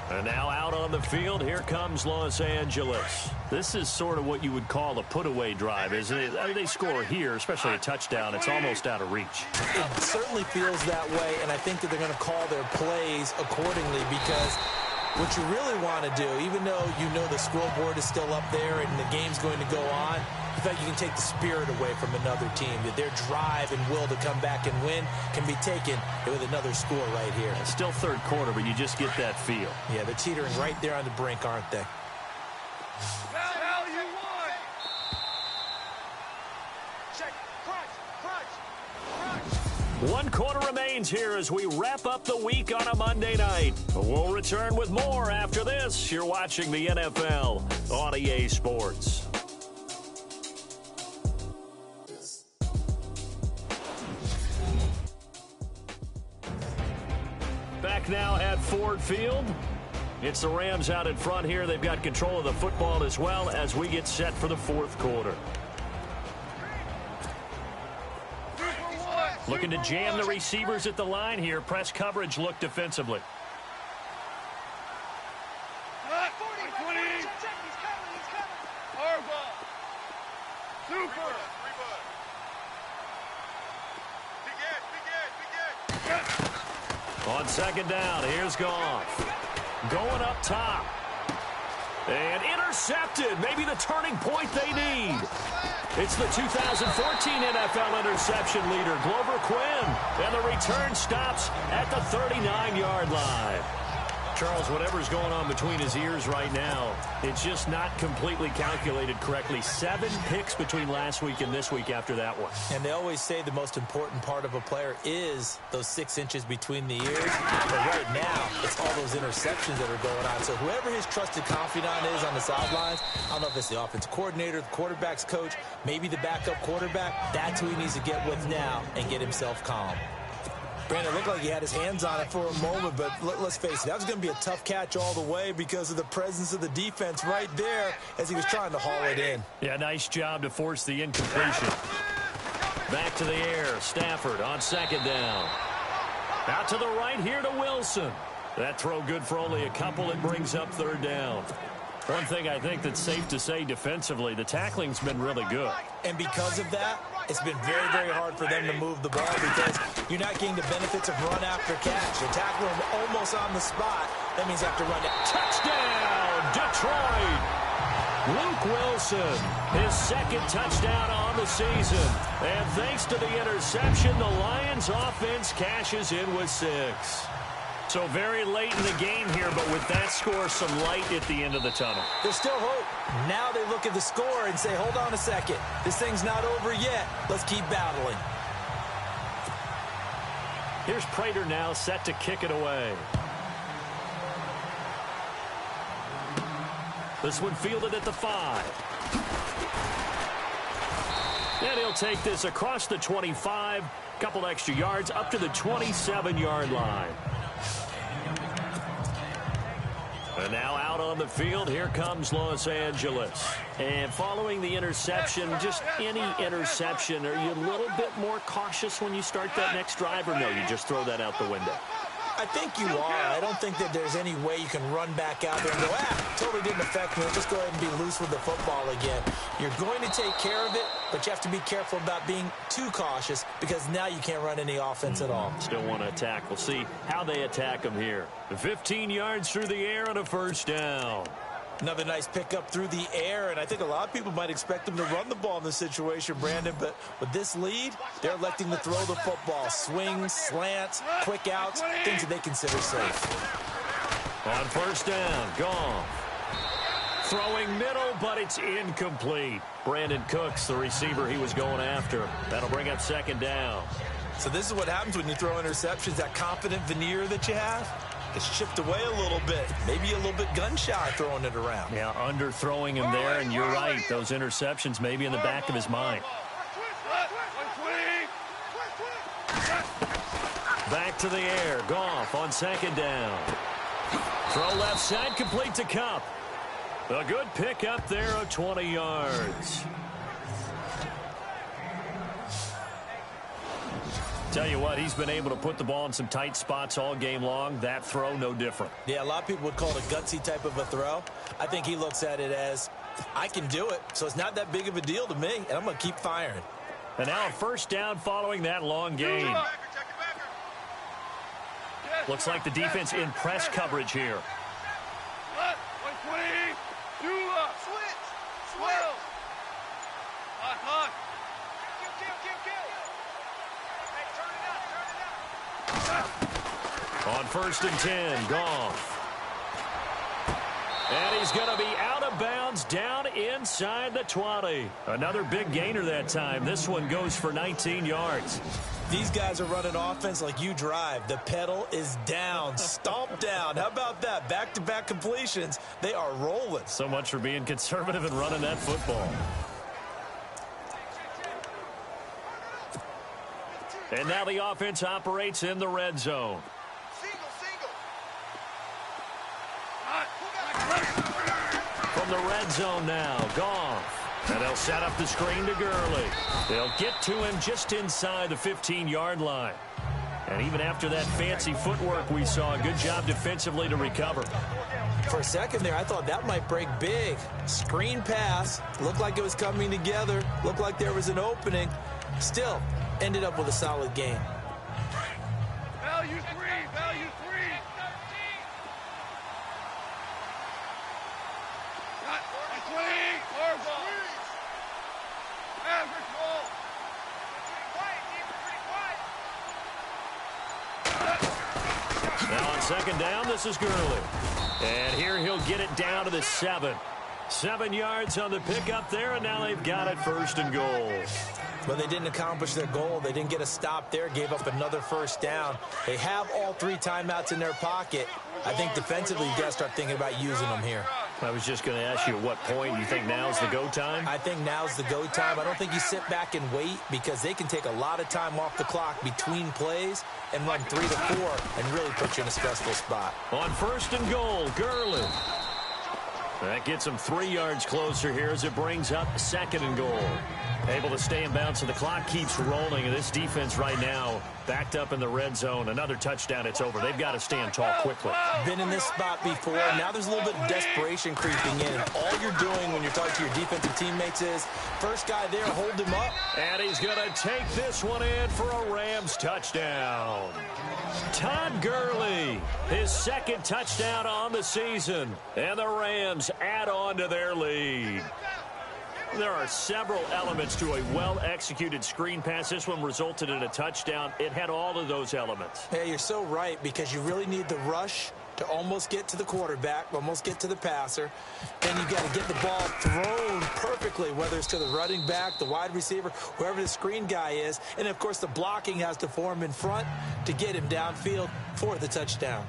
And now out on the field, here comes Los Angeles. This is sort of what you would call a put-away drive, isn't it? I mean, they score here, especially a touchdown. It's almost out of reach. It certainly feels that way, and I think that they're going to call their plays accordingly because what you really want to do, even though you know the scoreboard is still up there and the game's going to go on, in fact, you can take the spirit away from another team. That their drive and will to come back and win can be taken with another score right here. It's still 3rd quarter, but you just get that feel. Yeah, they're teetering right there on the brink, aren't they? One quarter remains here as we wrap up the week on a Monday night. We'll return with more after this. You're watching the NFL on EA Sports. Back now at Ford Field. It's the Rams out in front here. They've got control of the football as well as we get set for the fourth quarter. Looking to jam the receivers at the line here. Press coverage look defensively. On second down, here's Goff. Going up top. And intercepted. Maybe the turning point they need. It's the 2014 NFL interception leader, Glover Quinn. And the return stops at the 39-yard line. Charles, whatever's going on between his ears right now, it's just not completely calculated correctly. 7 picks between last week and this week after that one. And they always say the most important part of a player is those 6 inches between the ears. But right now, it's all those interceptions that are going on. So whoever his trusted confidant is on the sidelines, I don't know if it's the offensive coordinator, the quarterback's coach, maybe the backup quarterback, that's who he needs to get with now and get himself calm. Brandon, it looked like he had his hands on it for a moment, but let's face it, that was going to be a tough catch all the way because of the presence of the defense right there as he was trying to haul it in. Yeah, nice job to force the incompletion. Back to the air, Stafford on second down. Out to the right here to Wilson. That throw good for only a couple. It brings up third down. One thing I think that's safe to say defensively, the tackling's been really good. And because of that, it's been very, very hard for them to move the ball because you're not getting the benefits of run after catch. You tackle them almost on the spot. That means you have to run it. Touchdown, Detroit! Luke Wilson, his second touchdown on the season. And thanks to the interception, the Lions offense cashes in with 6. So very late in the game here, but with that score, some light at the end of the tunnel. There's still hope. Now they look at the score and say, hold on a second. This thing's not over yet. Let's keep battling. Here's Prater now set to kick it away. This one fielded at the 5. And he'll take this across the 25. Couple extra yards up to the 27-yard line. And now out on the field, here comes Los Angeles. And following the interception, just any interception, are you a little bit more cautious when you start that next drive, or no, you just throw that out the window? I think you are. I don't think that there's any way you can run back out there and go, totally didn't affect me. Just go ahead and be loose with the football again. You're going to take care of it, but you have to be careful about being too cautious because now you can't run any offense at all. Still want to attack. We'll see how they attack them here. 15 yards through the air and a first down. Another nice pickup through the air, and I think a lot of people might expect them to run the ball in this situation, Brandon, but with this lead, they're electing to throw the football. Swings, slants, quick outs, things that they consider safe. On first down, Goff. Throwing middle, but it's incomplete. Brandon Cooks, the receiver he was going after. That'll bring up second down. So this is what happens when you throw interceptions, that confident veneer that you have. It's chipped away a little bit. Maybe a little bit gun-shy throwing it around. Yeah, underthrowing him there, and you're right. Those interceptions may be in the back of his mind. Back to the air. Goff on second down. Throw left side, complete to Kupp. A good pickup there of 20 yards. Tell you what, he's been able to put the ball in some tight spots all game long. That throw, no different. Yeah, a lot of people would call it a gutsy type of a throw. I think he looks at it as, I can do it, so it's not that big of a deal to me, and I'm going to keep firing. And now a first down following that long gain. Looks like the defense in press coverage here. On first and 10, Goff. And he's going to be out of bounds down inside the 20. Another big gainer that time. This one goes for 19 yards. These guys are running offense like you drive. The pedal is down, stomped down. How about that? Back-to-back completions. They are rolling. So much for being conservative and running that football. And now the offense operates in the red zone. from the red zone now. Goff. And they'll set up the screen to Gurley. They'll get to him just inside the 15-yard line. And even after that fancy footwork we saw, a good job defensively to recover. For a second there, I thought that might break big. Screen pass. Looked like it was coming together. Looked like there was an opening. Still, ended up with a solid game. Value three. Value three. Got 20. Average ball. Now on second down, this is Gurley. And here he'll get it down to the 7. 7 yards on the pickup there, and now they've got it 1st and goal. But they didn't accomplish their goal. They didn't get a stop there, gave up another 1st down. They have all 3 timeouts in their pocket. I think defensively, you got to start thinking about using them here. I was just going to ask you at what point you think now's the go time? I think now's the go time. I don't think you sit back and wait because they can take a lot of time off the clock between plays and run 3 to 4 and really put you in a stressful spot. On 1st and goal, Gurley. That gets him 3 yards closer here as it brings up 2nd and goal. Able to stay in bounds, so the clock keeps rolling, and this defense right now backed up in the red zone. Another touchdown, it's over. They've got to stand tall quickly. Been in this spot before. Now there's a little bit of desperation creeping in. And all you're doing when you're talking to your defensive teammates is, first guy there, hold him up. And he's going to take this one in for a Rams touchdown. Todd Gurley, his 2nd touchdown on the season. And the Rams add on to their lead. There are several elements to a well-executed screen pass. This one resulted in a touchdown. It had all of those elements. Yeah, you're so right, because you really need the rush to almost get to the quarterback, almost get to the passer. Then you got to get the ball thrown perfectly, whether it's to the running back, the wide receiver, whoever the screen guy is. And, of course, the blocking has to form in front to get him downfield for the touchdown.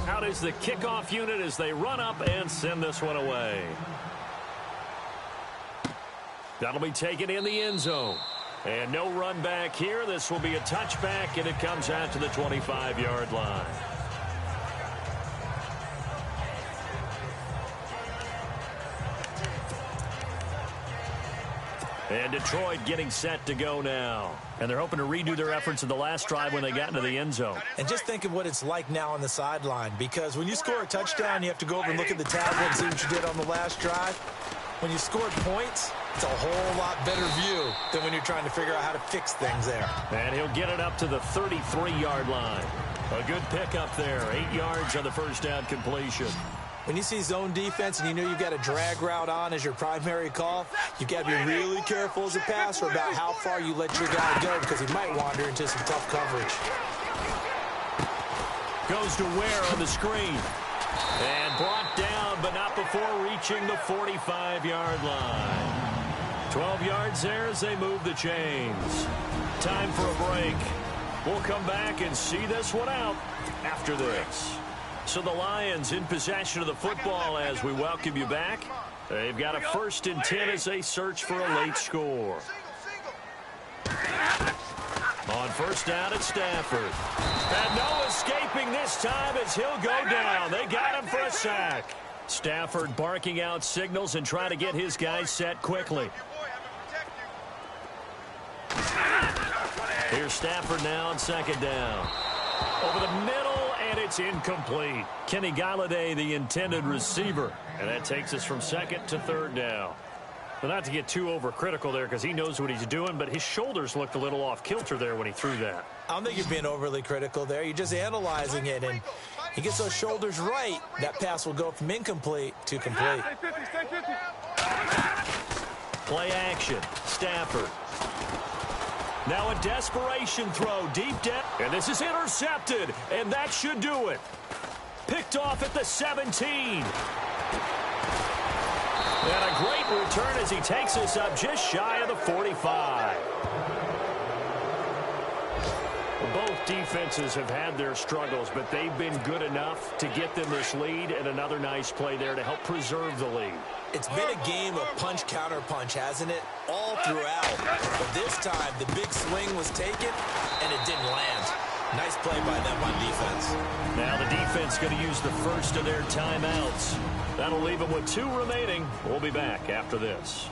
Out is the kickoff unit as they run up and send this one away. That'll be taken in the end zone. And no run back here. This will be a touchback, and it comes out to the 25-yard line. And Detroit getting set to go now. And they're hoping to redo their efforts in the last drive when they got into the end zone. And just think of what it's like now on the sideline, because when you score a touchdown, you have to go over and look at the tablet and see what you did on the last drive. When you scored points, it's a whole lot better view than when you're trying to figure out how to fix things there. And he'll get it up to the 33-yard line. A good pickup there. 8 yards on the first down completion. When you see zone defense and you know you've got a drag route on as your primary call, you've got to be really careful as a passer about how far you let your guy go, because he might wander into some tough coverage. Goes to Ware on the screen. And brought down, but not before reaching the 45-yard line. 12 yards there as they move the chains. Time for a break. We'll come back and see this one out after this. So the Lions in possession of the football as we welcome you back. They've got a 1st and 10 as they search for a late score. On first down, it's Stafford. And no escaping this time as he'll go down. They got him for a sack. Stafford barking out signals and trying to get his guys set quickly. Here's Stafford now on 2nd down. Over the middle, and it's incomplete. Kenny Galladay, the intended receiver. And that takes us from 2nd to 3rd down. But not to get too overcritical there, because he knows what he's doing, but his shoulders looked a little off kilter there when he threw that. I don't think you're being overly critical there. You're just analyzing it, and he gets those shoulders right. That pass will go from incomplete to complete. Play action. Stafford. Now a desperation throw deep down. And this is intercepted. And that should do it. Picked off at the 17. And a great return as he takes us up just shy of the 45. Both defenses have had their struggles, but they've been good enough to get them this lead, and another nice play there to help preserve the lead. It's been a game of punch-counter-punch, hasn't it? All throughout. But this time, the big swing was taken, and it didn't land. Nice play by them on defense. Now the defense going to use the first of their timeouts. That'll leave them with 2 remaining. We'll be back after this.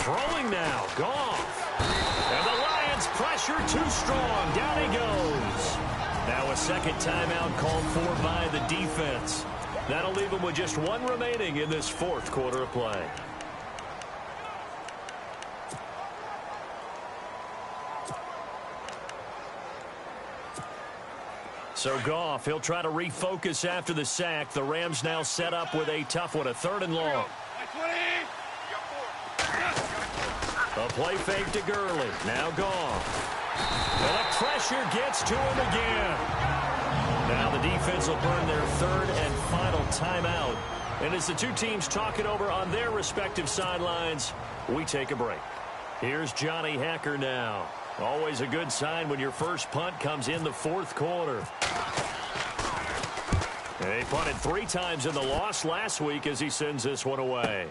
Throwing now, Goff. And the Lions pressure too strong. Down he goes. Now a second timeout called for by the defense. That'll leave them with just 1 remaining in this 4th quarter of play. So Goff, he'll try to refocus after the sack. The Rams now set up with a tough one, a 3rd and long. A play fake to Gurley. Now Goff. And the pressure gets to him again. Now the defense will burn their 3rd and final timeout. And as the 2 teams talk it over on their respective sidelines, we take a break. Here's Johnny Hacker now. Always a good sign when your first punt comes in the 4th quarter. They punted 3 times in the loss last week as he sends this one away.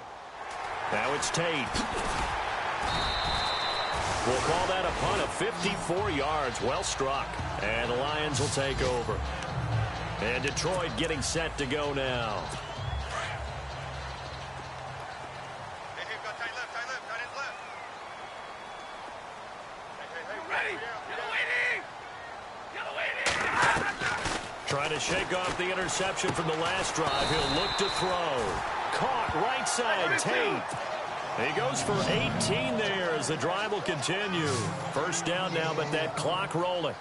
Now it's Tate. We'll call that a punt of 54 yards. Well struck. And the Lions will take over. And Detroit getting set to go now. Trying to shake off the interception from the last drive. He'll look to throw. Caught right side, Tate. He goes for 18 there as the drive will continue. First down now, but that clock rolling.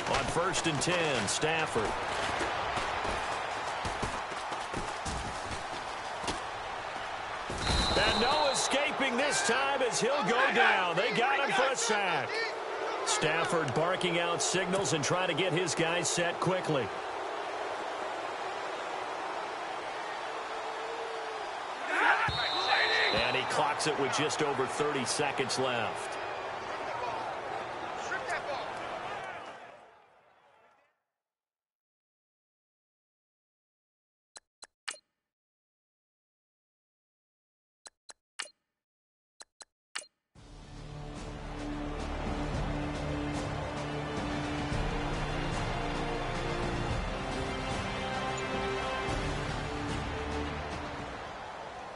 On 1st and 10, Stafford. And no escaping this time as he'll go down. They got him for a sack. Stafford barking out signals and trying to get his guys set quickly. And he clocks it with just over 30 seconds left.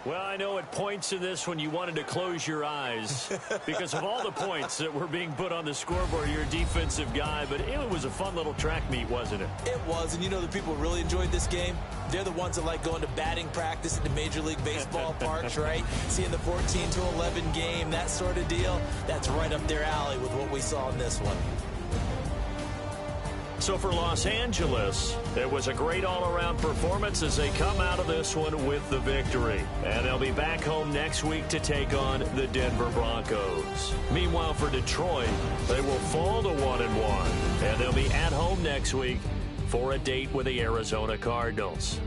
Well, I know at points in this when you wanted to close your eyes because of all the points that were being put on the scoreboard. You're a defensive guy, but it was a fun little track meet, wasn't it? It was, and you know the people really enjoyed this game? They're the ones that like going to batting practice at the Major League Baseball parks, right? Seeing the 14-11 game, that sort of deal, that's right up their alley with what we saw in this one. So for Los Angeles, it was a great all-around performance as they come out of this one with the victory. And they'll be back home next week to take on the Denver Broncos. Meanwhile, for Detroit, they will fall to 1-1. And they'll be at home next week for a date with the Arizona Cardinals.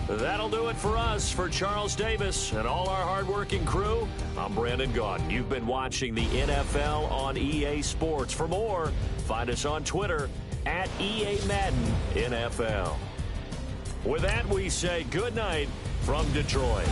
That'll do it for us. For Charles Davis and all our hardworking crew, I'm Brandon Gaudin. You've been watching the NFL on EA Sports. For more, find us on Twitter at EA Madden NFL. With that, we say good night from Detroit.